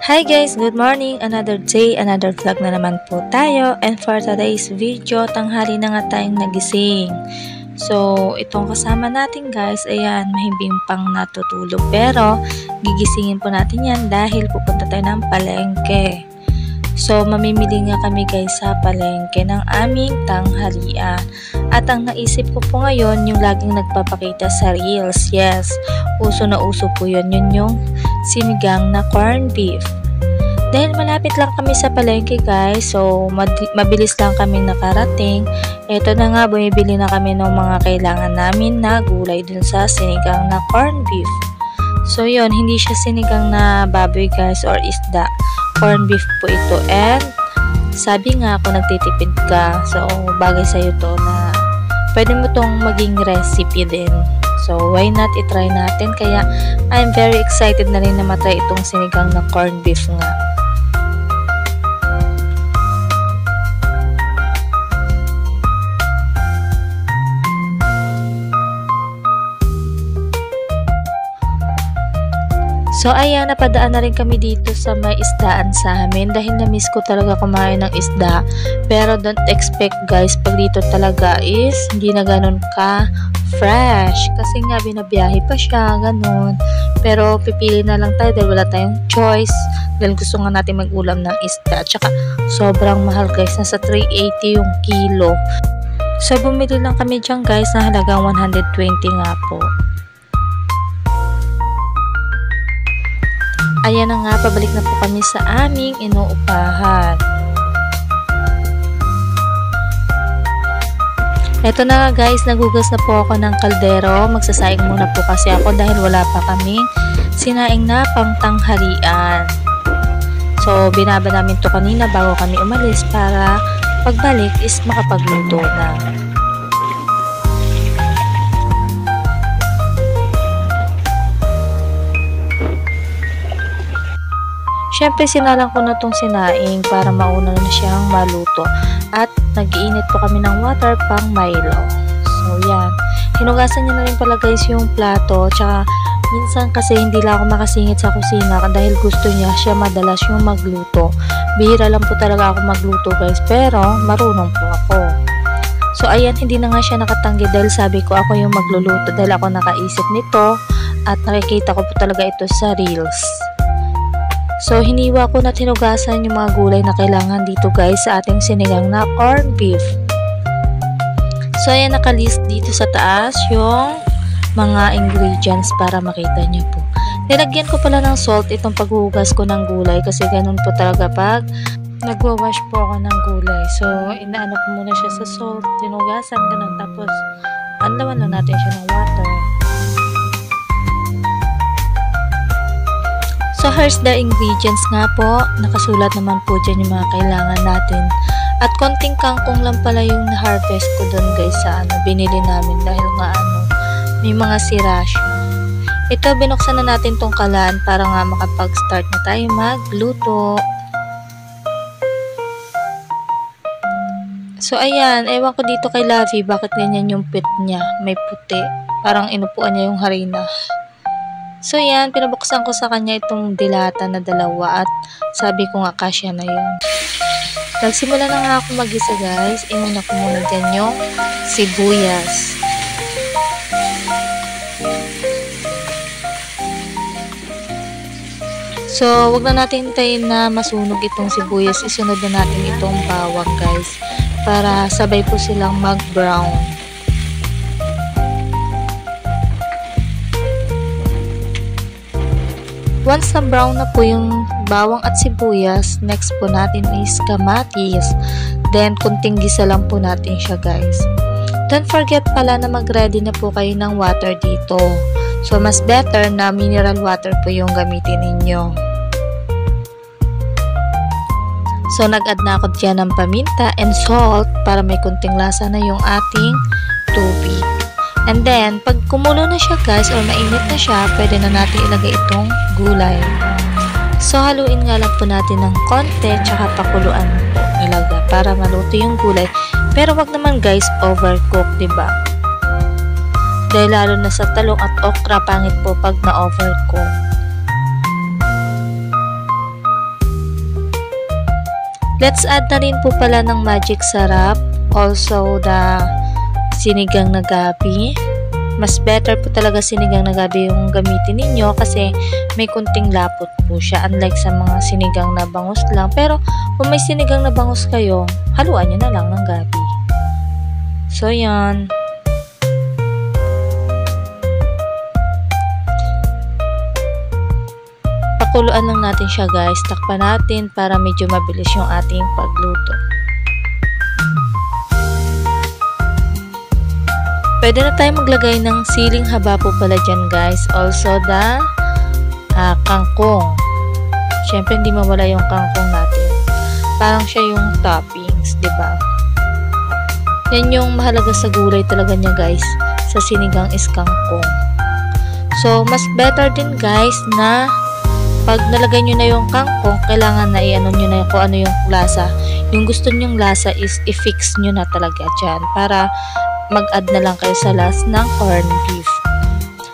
Hi guys, good morning. Another day, another vlog na naman po tayo. And for today's video, tanghali na nga tayong nagising. So, itong kasama natin guys, ayan, mahimbing pang natutulog. Pero, gigisingin po natin yan dahil pupunta tayo ng palengke. So, mamimili nga kami guys sa palengke ng aming tanghalian. At ang naisip ko po ngayon, yung laging nagpapakita sa reels. Yes, uso na uso po yun. Yun yung sinigang na corned beef. Dahil malapit lang kami sa palengke guys, so mabilis lang kami nakarating. Ito na nga, bumibili na kami ng mga kailangan namin na gulay dun sa sinigang na corned beef. So yun, hindi siya sinigang na baboy guys or isda. Corned beef po ito, and sabi nga kung nagtitipid ka, so bagay sa'yo to na pwede mo tong maging recipe din. So why not itry natin, kaya I'm very excited na rin na matry itong sinigang na corned beef nga. So ayan, napadaan na rin kami dito sa may isdaan sa amin dahil na-miss ko talaga kumain ng isda. Pero don't expect guys, pag dito talaga is hindi na ganun ka fresh. Kasi nga binabiyahe pa siya, ganun. Pero pipili na lang tayo dahil wala tayong choice. Dahil gusto nga natin mag-ulam ng isda. Tsaka sobrang mahal guys, nasa 380 yung kilo. So bumili lang kami dyan guys na halagang 120 nga po. Ayan na nga, pabalik na po kami sa aming inuupahan. Eto na nga guys, nagugas na po ako ng kaldero. Magsasaing muna po kasi ako dahil wala pa kaming sinaing na pangtanghalian. So, binaba namin to kanina bago kami umalis para pagbalik is makapagluto na. Siyempre, sinalang ko na tong sinaing para mauna na siyang maluto. At nag-iinit po kami ng water pang Milo. So, yan. Hinugasan niya na rin pala guys yung plato. Tsaka, minsan kasi hindi lang ako makasingit sa kusina dahil gusto niya siya madalas yung magluto. Bihira lang po talaga ako magluto guys. Pero, marunong po ako. So, ayan, hindi na nga siya nakatanggi dahil sabi ko ako yung magluluto dahil ako nakaisip nito. At nakikita ko po talaga ito sa reels. So, hiniwa ko na tinugasan yung mga gulay na kailangan dito guys sa ating sinigang na corned beef. So, ayan, nakalist dito sa taas yung mga ingredients para makita nyo po. Nilagyan ko pala ng salt itong paghugas ko ng gulay kasi ganun po talaga pag nagwawash po ako ng gulay. So, inaano ko muna siya sa salt, tinugasan, ganun. Tapos, anlawan lang natin siya ng water. So, here's the ingredients nga po. Nakasulat naman po dyan yung mga kailangan natin. At konting kangkong lang pala yung na-harvest ko doon guys sa binili namin dahil nga may mga sira siya. Ito, binuksan na natin tong kalan para nga makapag-start na tayo magluto. So, ayan. Ewan ko dito kay Lavi bakit ganyan yung pit niya. May puti. Parang inupuan niya yung harina. So yan, pinabuksan ko sa kanya itong dilata na dalawa at sabi ko nga kasya na yun. Nagsimula na nga ako mag-isa guys. Inuna ko muna dyan yung sibuyas. So, wag na natin hintayin na masunog itong sibuyas. Isunod na natin itong bawang guys para sabay po silang mag-brown. Once na brown na po yung bawang at sibuyas, next po natin is kamatis. Then, kunting gisa lang po natin siya guys. Don't forget pala na mag-ready na po kayo ng water dito. So, mas better na mineral water po yung gamitin ninyo. So, nag-add na ako dyan ng paminta and salt para may kunting lasa na yung ating tubig. And then, pag kumulo na siya guys or mainit na siya, pwede na natin ilagay itong gulay. So, haluin nga lang po natin ng konti tsaka pakuluan po ilaga para maluto yung gulay. Pero wag naman guys overcook, diba? Dahil lalo na sa talong at okra, pangit po pag na-overcook. Let's add na rin po pala ng magic sarap. Also, the sinigang na gabi. Mas better po talaga sinigang na gabi yung gamitin ninyo kasi may kunting lapot po siya. Unlike sa mga sinigang na bangus lang. Pero kung may sinigang na bangus kayo, haluan nyo na lang ng gabi. So, yan. Pakuluan lang natin siya guys. Takpan natin para medyo mabilis yung ating pagluto. Pwede na tayo maglagay ng siling haba po pala dyan guys. Also the kangkong. Siyempre hindi mawala yung kangkong natin. Parang siya yung toppings, diba? Yan yung mahalaga sa gulay talaga niya guys. Sa sinigang is kangkong. So mas better din guys na pag nalagay nyo na yung kangkong, kailangan na i-ano nyo na kung ano yung lasa. Yung gusto nyong lasa is i-fix nyo na talaga dyan para mag-add na lang kayo sa last ng corned beef.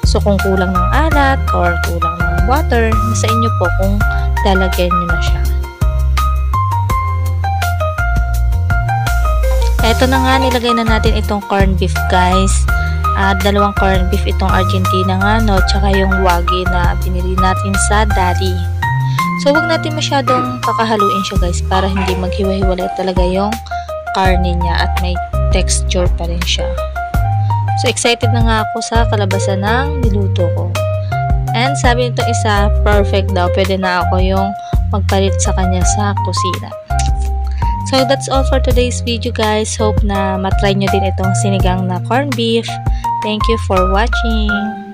So, kung kulang ng alat or kulang ng water, nasa inyo po kung lalagyan nyo na siya. Eto na nga, nilagay na natin itong corned beef guys. Dalawang corned beef itong Argentina nga, no? Tsaka yung wagi na binili natin sa Daddy. So, wag natin masyadong pakahaluin siya guys para hindi maghiwa-hiwalay talaga yung karne niya at may texture pa rin siya. So, excited na nga ako sa kalabasan ng niluto ko. And sabi nito isa, perfect daw. Pwede na ako yung magpalit sa kanya sa kusina. So, that's all for today's video guys. Hope na matry nyo din itong sinigang na corned beef. Thank you for watching.